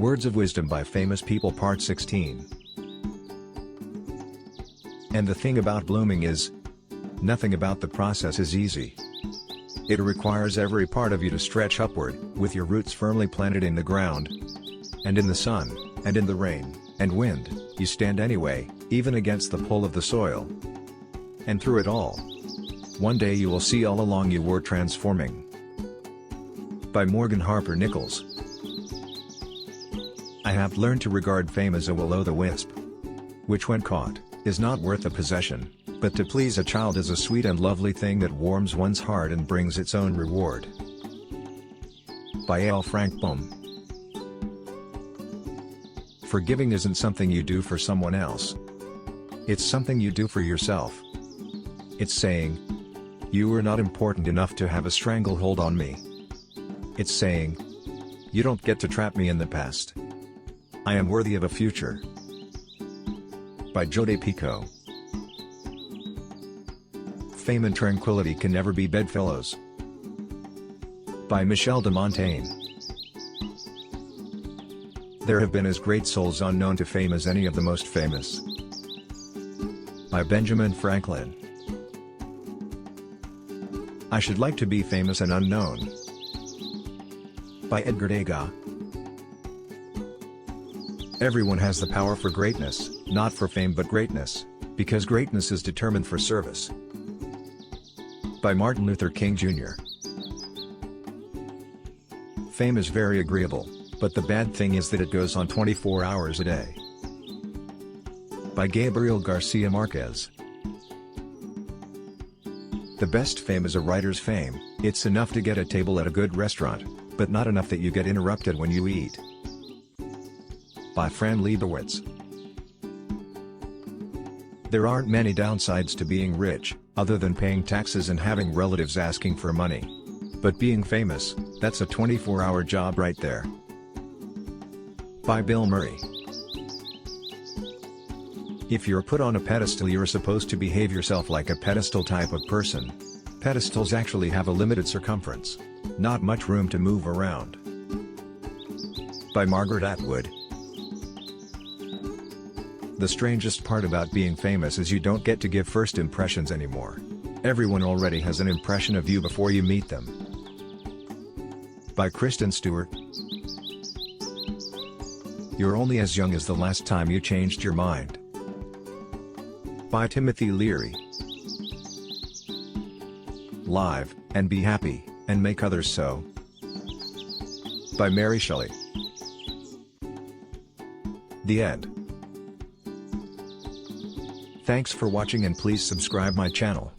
Words of Wisdom by Famous People Part 16. And the thing about blooming is, nothing about the process is easy. It requires every part of you to stretch upward, with your roots firmly planted in the ground. And in the sun, and in the rain, and wind, you stand anyway, even against the pull of the soil. And through it all, one day you will see all along you were transforming. By Morgan Harper Nichols. I have learned to regard fame as a will-o'-the-wisp, which when caught, is not worth a possession, but to please a child is a sweet and lovely thing that warms one's heart and brings its own reward. By L. Frank Baum. Forgiving isn't something you do for someone else. It's something you do for yourself. It's saying, you are not important enough to have a stranglehold on me. It's saying, you don't get to trap me in the past. I am worthy of a future. By Jode Picoult. Fame and tranquility can never be bedfellows. By Michel de Montaigne. There have been as great souls unknown to fame as any of the most famous. By Benjamin Franklin. I should like to be famous and unknown. By Edgar Degas. Everyone has the power for greatness, not for fame but greatness, because greatness is determined for service. By Martin Luther King Jr. Fame is very agreeable, but the bad thing is that it goes on 24 hours a day. By Gabriel Garcia Marquez. The best fame is a writer's fame. It's enough to get a table at a good restaurant, but not enough that you get interrupted when you eat. By Fran Lebowitz. There aren't many downsides to being rich, other than paying taxes and having relatives asking for money. But being famous, that's a 24-hour job right there. By Bill Murray. If you're put on a pedestal, you're supposed to behave yourself like a pedestal type of person. Pedestals actually have a limited circumference. Not much room to move around. By Margaret Atwood. The strangest part about being famous is you don't get to give first impressions anymore. Everyone already has an impression of you before you meet them. By Kristen Stewart. You're only as young as the last time you changed your mind. By Timothy Leary. Live, and be happy, and make others so. By Mary Shelley. The end. Thanks for watching and please subscribe my channel.